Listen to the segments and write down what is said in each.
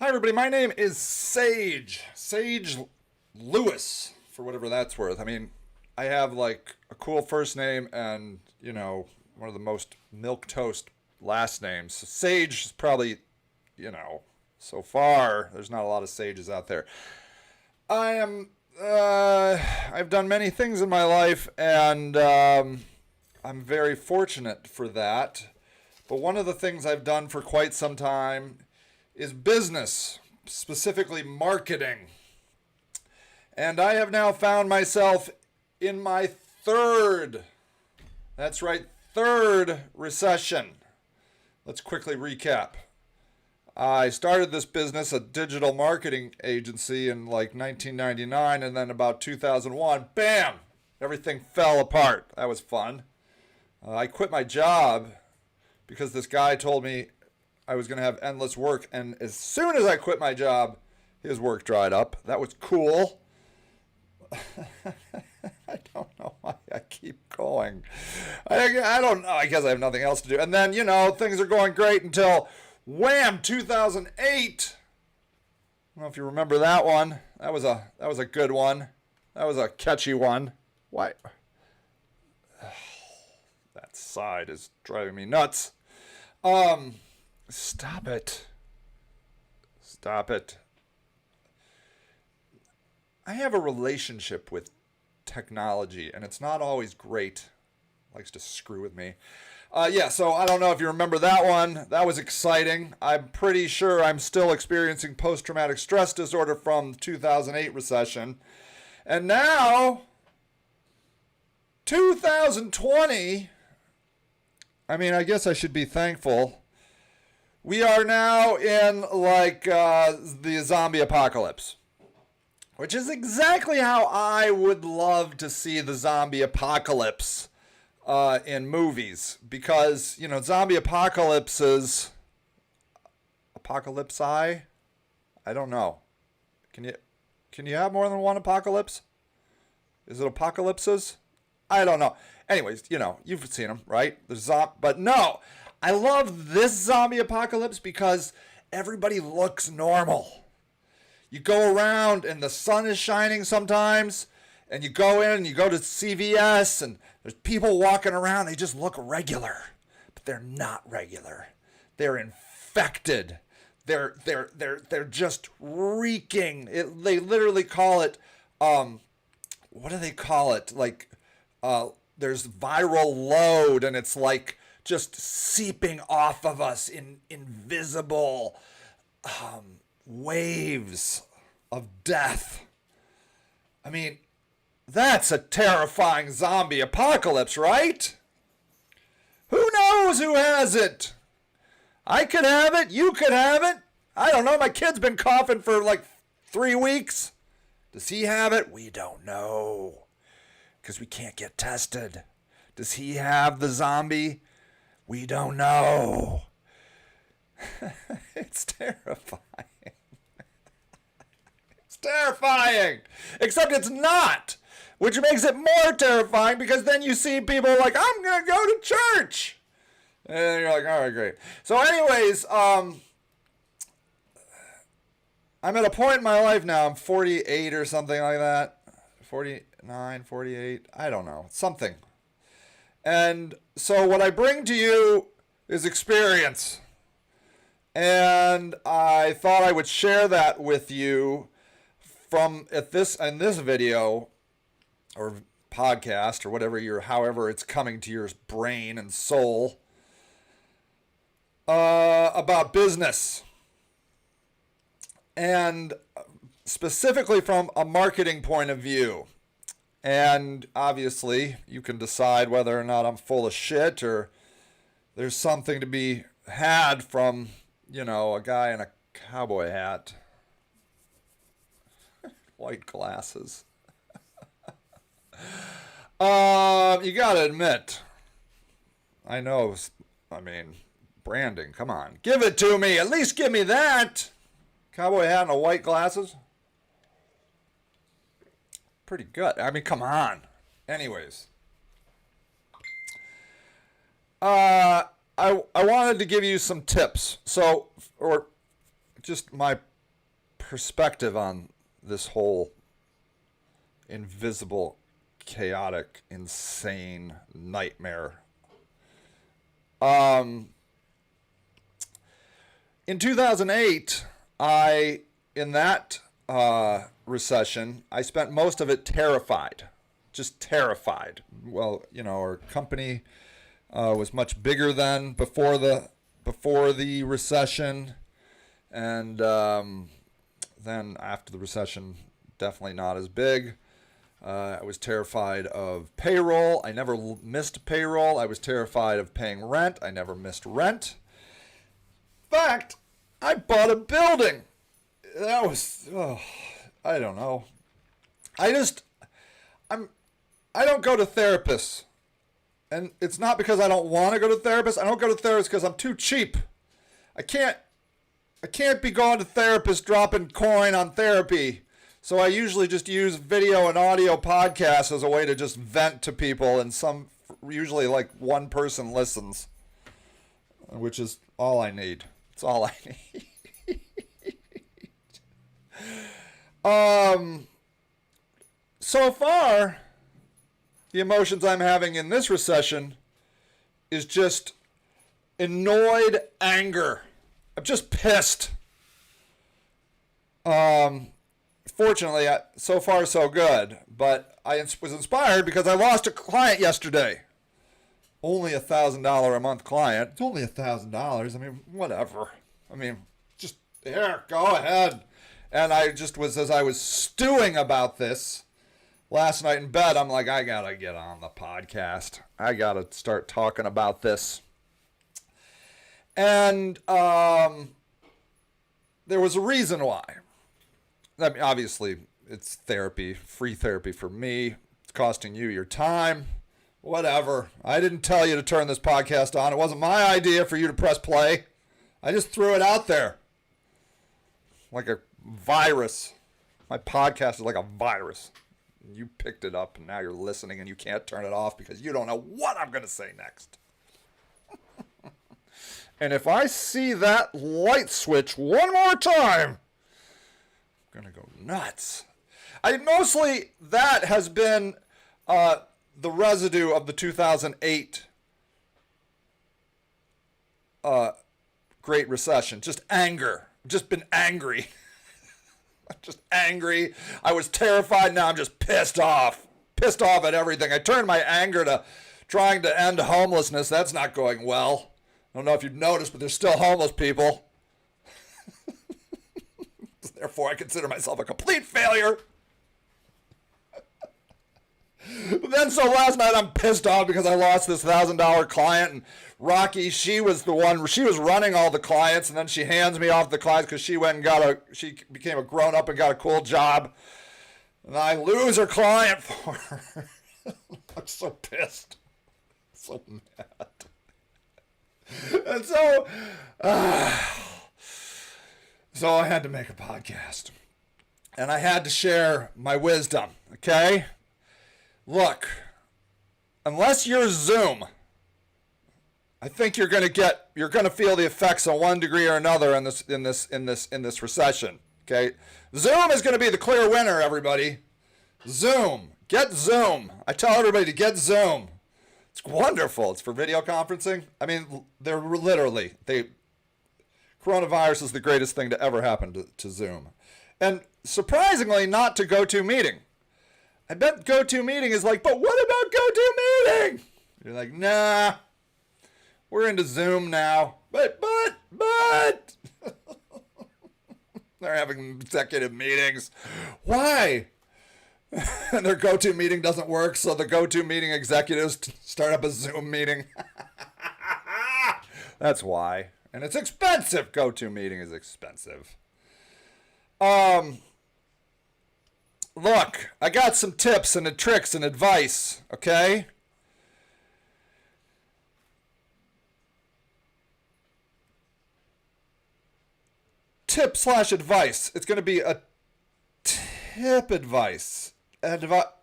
Hi, everybody. My name is Sage Lewis, for whatever that's worth. I mean, I have like a cool first name and, one of the most milquetoast last names. So Sage is probably, so far, there's not a lot of sages out there. I've done many things in my life, and I'm very fortunate for that. But one of the things I've done for quite some time is business, specifically marketing. And I have now found myself in my third recession. Let's quickly recap. I started this business, a digital marketing agency, in like 1999, and then about 2001, bam, everything fell apart. That was fun. I quit my job because this guy told me I was going to have endless work, and as soon as I quit my job, his work dried up. That was cool. I don't know why I keep going. I don't know. I guess I have nothing else to do. And then, things are going great until, wham, 2008. I don't know if you remember that one. That was a good one. That was a catchy one. Why? That side is driving me nuts. Stop it. I have a relationship with technology, and it's not always great. It likes to screw with me. So I don't know if you remember that one. That was exciting. I'm pretty sure I'm still experiencing post-traumatic stress disorder from the 2008 recession. And now, 2020, I guess I should be thankful. We are now in the zombie apocalypse, which is exactly how I would love to see the zombie apocalypse in movies, because zombie apocalypses, apocalypsi, I don't know. Can you have more than one apocalypse? Is it apocalypses? I don't know. Anyways, you've seen them, right? But no. I love this zombie apocalypse because everybody looks normal. You go around and the sun is shining sometimes, and you go in and you go to CVS and there's people walking around. They just look regular, but they're not regular. They're infected. They're just reeking. They literally call it, what do they call it? There's viral load, and it's like just seeping off of us in invisible waves of death. That's a terrifying zombie apocalypse, right? Who knows who has it? I could have it. You could have it. I don't know. My kid's been coughing for like 3 weeks. Does he have it? We don't know, because we can't get tested. Does he have the zombie? We don't know. It's terrifying. It's terrifying. Except it's not, which makes it more terrifying, because then you see people like, I'm going to go to church. And you're like, all right, great. So anyways, I'm at a point in my life now, I'm 48 or something like that. 49, 48, I don't know, something. And so what I bring to you is experience. And I thought I would share that with you in this video or podcast or however it's coming to your brain and soul, about business. And specifically from a marketing point of view. And obviously, you can decide whether or not I'm full of shit or there's something to be had from, a guy in a cowboy hat. White glasses. You gotta admit, I know, branding, come on. Give it to me. At least give me that. Cowboy hat and a white glasses. Pretty good. Come on. Anyways. I wanted to give you some tips. Or just my perspective on this whole invisible, chaotic, insane nightmare. In 2008, in that recession, I spent most of it terrified, just terrified. Well, our company was much bigger than before the recession, and then after the recession, definitely not as big. I was terrified of payroll. I never missed payroll. I was terrified of paying rent. I never missed rent. In fact, I bought a building. That was, I don't know. I don't go to therapists. And it's not because I don't want to go to therapists. I don't go to therapists because I'm too cheap. I can't be going to therapists dropping coin on therapy. So I usually just use video and audio podcasts as a way to just vent to people, and usually like one person listens, which is all I need. It's all I need. So far, the emotions I'm having in this recession is just annoyed anger. I'm just pissed. Fortunately, so far so good, but I was inspired because I lost a client yesterday. Only $1,000 a month client. It's only $1,000. I mean, whatever. I mean, just here, go ahead. And I just was, as I was stewing about this last night in bed, I'm like, I gotta get on the podcast. I gotta start talking about this. And there was a reason why. I mean, obviously, it's therapy, free therapy for me. It's costing you your time. Whatever. I didn't tell you to turn this podcast on. It wasn't my idea for you to press play. I just threw it out there. Like a virus. My podcast is like a virus. You picked it up and now you're listening and you can't turn it off because you don't know what I'm going to say next. And if I see that light switch one more time, gonna go nuts. Mostly that has been the residue of the 2008 Great Recession. Just anger. Just been angry. I'm just angry. I was terrified. Now I'm just pissed off. Pissed off at everything. I turned my anger to trying to end homelessness. That's not going well. I don't know if you've noticed, but there's still homeless people. Therefore, I consider myself a complete failure. But then, so last night I'm pissed off because I lost this $1,000 client, and Rocky, she was running all the clients, and then she hands me off the clients because she she became a grown up and got a cool job, and I lose her client for her. I'm so pissed, so mad, and so I had to make a podcast, and I had to share my wisdom, okay? Look, unless you're Zoom, I think you're going to feel the effects on one degree or another in this recession, okay? Zoom is going to be the clear winner, everybody. Zoom. Get Zoom. I tell everybody to get Zoom. It's wonderful. It's for video conferencing. I mean, coronavirus is the greatest thing to ever happen to Zoom. And surprisingly, not to GoToMeeting. I bet GoToMeeting is like, but what about GoToMeeting? You're like, nah, we're into Zoom now. But, they're having executive meetings. Why? And their GoToMeeting doesn't work, so the GoToMeeting executives start up a Zoom meeting. That's why. And it's expensive. GoToMeeting is expensive. Look, I got some tips and tricks and advice, okay? Tip/advice. It's going to be a tip advice. Advotip.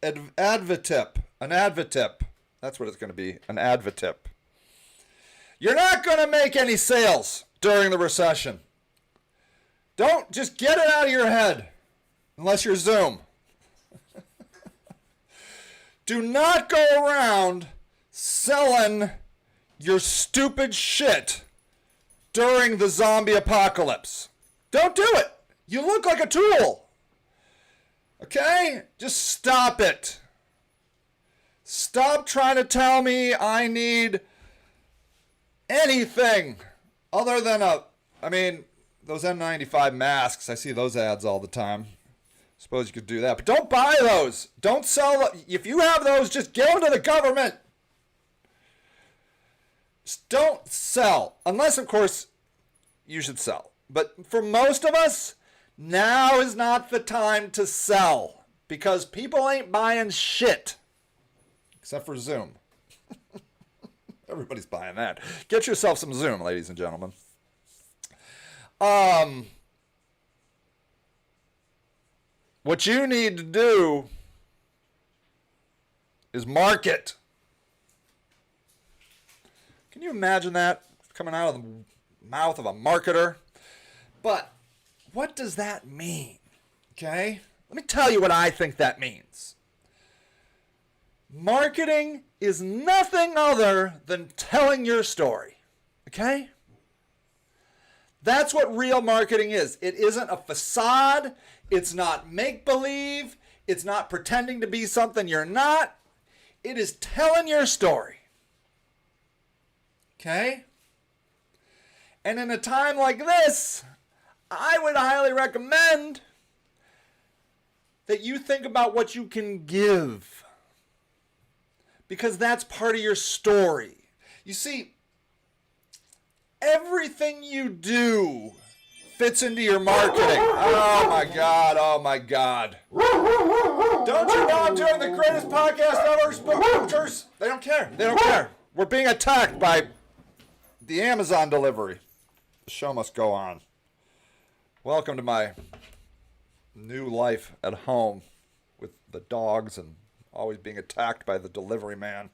An advotip. That's what it's going to be. An advotip. You're not going to make any sales during the recession. Don't just get it out of your head, unless you're Zoom. Do not go around selling your stupid shit during the zombie apocalypse. Don't do it. You look like a tool. Okay? Just stop it. Stop trying to tell me I need anything other than those N95 masks. I see those ads all the time. Suppose you could do that. But don't buy those. Don't sell them. If you have those, just give them to the government. Just don't sell. Unless, of course, you should sell. But for most of us, now is not the time to sell. Because people ain't buying shit. Except for Zoom. Everybody's buying that. Get yourself some Zoom, ladies and gentlemen. What you need to do is market. Can you imagine that coming out of the mouth of a marketer? But what does that mean? Okay? Let me tell you what I think that means. Marketing is nothing other than telling your story. Okay? That's what real marketing is. It isn't a facade. It's not make-believe. It's not pretending to be something you're not. It is telling your story. Okay? And in a time like this, I would highly recommend that you think about what you can give. Because that's part of your story. You see, everything you do fits into your marketing. Oh my God, oh my God. Don't you know I'm doing the greatest podcast ever, spookers? They don't care. They don't care. We're being attacked by the Amazon delivery. The show must go on. Welcome to my new life at home with the dogs and always being attacked by the delivery man.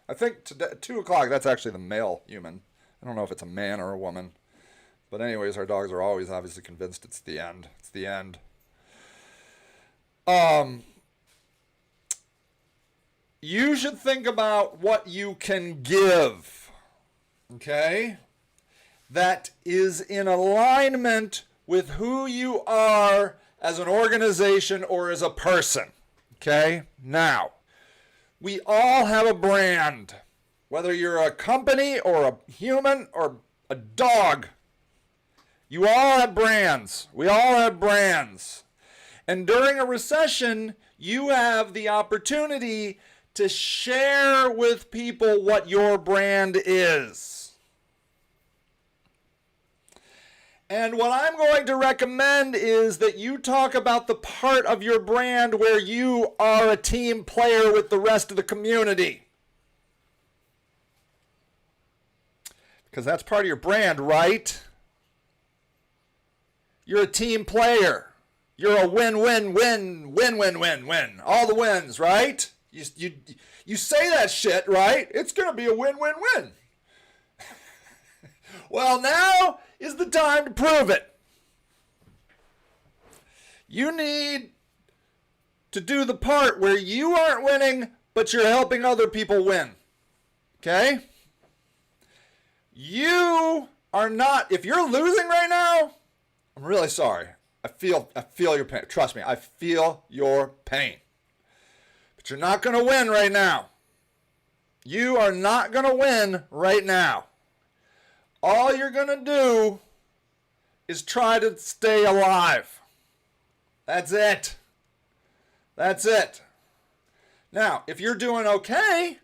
I think today, 2 o'clock, that's actually the male human. I don't know if it's a man or a woman. But anyways, our dogs are always obviously convinced it's the end. It's the end. You should think about what you can give. Okay? That is in alignment with who you are as an organization or as a person. Okay? Now, we all have a brand. Whether you're a company or a human or a dog, you all have brands. We all have brands. And during a recession, you have the opportunity to share with people what your brand is. And what I'm going to recommend is that you talk about the part of your brand where you are a team player with the rest of the community. Because that's part of your brand, right? You're a team player. You're a win-win-win. All the wins, right? You say that shit, right? It's going to be a win-win-win. Well, now is the time to prove it. You need to do the part where you aren't winning, but you're helping other people win. Okay? You are not, if you're losing right now, I'm really sorry. I feel your pain. Trust me, I feel your pain. But you're not going to win right now. You are not going to win right now. All you're going to do is try to stay alive. That's it. That's it. Now, if you're doing okay,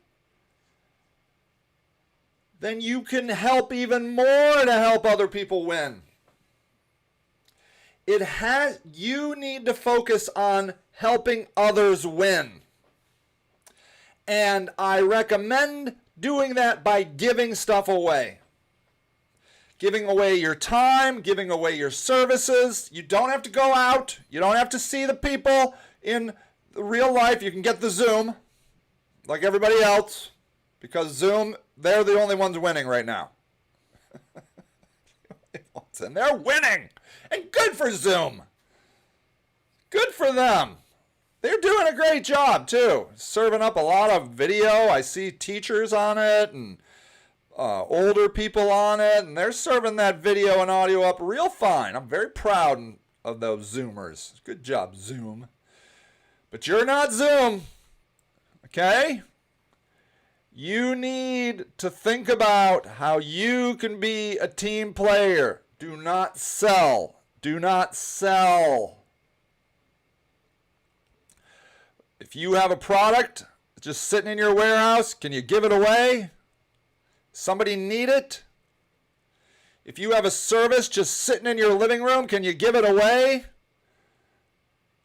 then you can help even more to help other people win. You need to focus on helping others win. And I recommend doing that by giving stuff away. Giving away your time, giving away your services. You don't have to go out. You don't have to see the people in real life. You can get the Zoom like everybody else because Zoom, they're the only ones winning right now. And they're winning. And good Good for Zoom. Good for them. They're doing a great job, too. Serving up a lot of video. I see teachers on it and older people on it, and they're serving that video and audio up real fine. I'm very proud of those Zoomers. Good job, Zoom. But you're not Zoom, okay? You need to think about how you can be a team player. Do not sell. Do not sell. If you have a product just sitting in your warehouse, can you give it away? Somebody need it? If you have a service just sitting in your living room, can you give it away?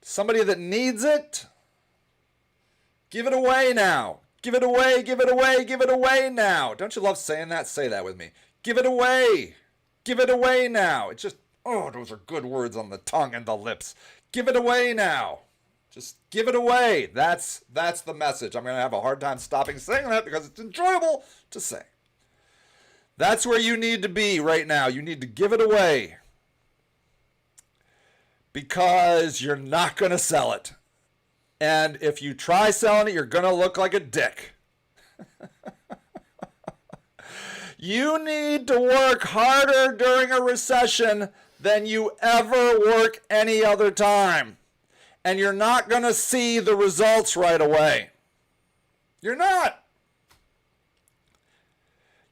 Somebody that needs it? Give it away now. Give it away, give it away, give it away now. Don't you love saying that? Say that with me. Give it away. Give it away now. It's just, oh, those are good words on the tongue and the lips. Give it away now. Just give it away. That's the message. I'm going to have a hard time stopping saying that because it's enjoyable to say. That's where you need to be right now. You need to give it away. Because you're not going to sell it. And if you try selling it, you're going to look like a dick. You need to work harder during a recession than you ever work any other time. And you're not going to see the results right away. You're not.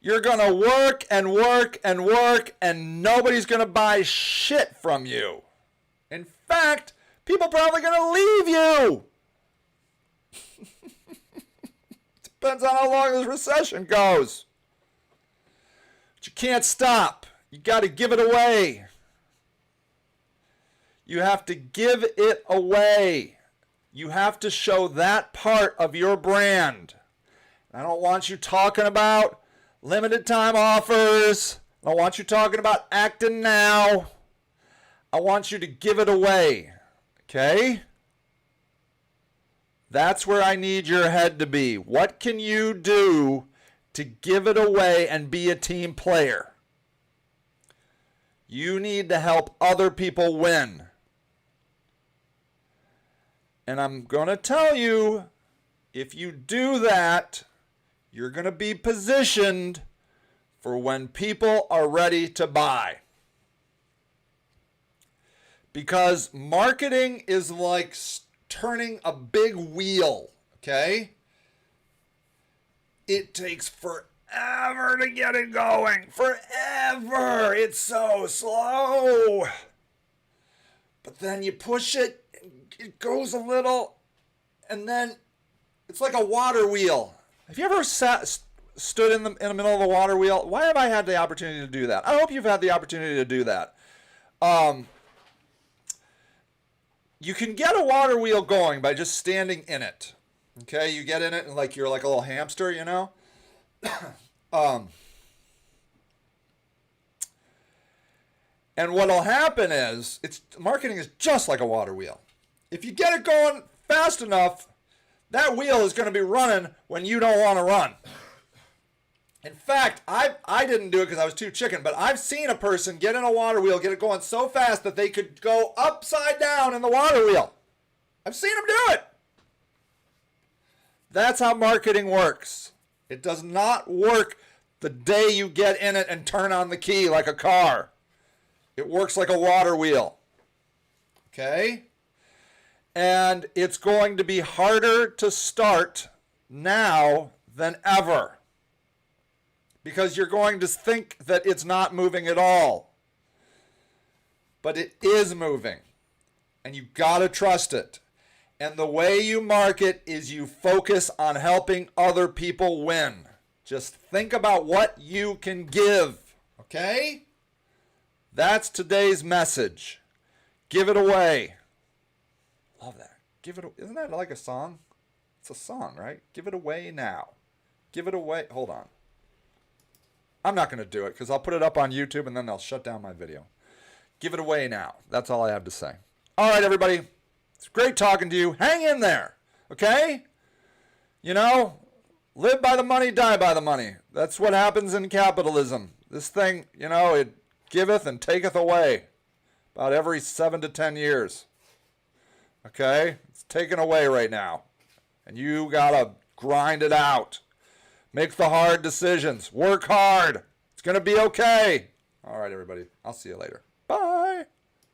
You're going to work and work and work, and nobody's going to buy shit from you. In fact, people are probably going to leave you. Depends on how long this recession goes. But you can't stop. You got to give it away. You have to give it away. You have to show that part of your brand. I don't want you talking about limited time offers. I don't want you talking about acting now. I want you to give it away. Okay? That's where I need your head to be. What can you do to give it away and be a team player? You need to help other people win. And I'm going to tell you, if you do that, you're going to be positioned for when people are ready to buy. Because marketing is like turning a big wheel, okay? It takes forever to get it going. Forever. It's so slow. But then you push it, it goes a little, and then it's like a water wheel. Have you ever stood in the middle of a water wheel? Why have I had the opportunity to do that? I hope you've had the opportunity to do that. You can get a water wheel going by just standing in it. Okay, you get in it and like you're like a little hamster, you know? And what'll happen is, marketing is just like a water wheel. If you get it going fast enough, that wheel is going to be running when you don't want to run. In fact, I didn't do it because I was too chicken, but I've seen a person get in a water wheel, get it going so fast that they could go upside down in the water wheel. I've seen them do it. That's how marketing works. It does not work the day you get in it and turn on the key like a car. It works like a water wheel. Okay? And it's going to be harder to start now than ever. Because you're going to think that it's not moving at all. But it is moving. And you got to trust it. And the way you market is you focus on helping other people win. Just think about what you can give. Okay? That's today's message. Give it away. Love that. Isn't that like a song? It's a song, right? Give it away now. Give it away. Hold on. I'm not going to do it because I'll put it up on YouTube and then they'll shut down my video. Give it away now. That's all I have to say. All right, everybody. It's great talking to you. Hang in there. Okay? You know, live by the money, die by the money. That's what happens in capitalism. This thing, you know, it giveth and taketh away. about every 7 to 10 years. Okay? It's taken away right now. And you got to grind it out. Make the hard decisions. Work hard. It's going to be okay. All right, everybody. I'll see you later. Bye.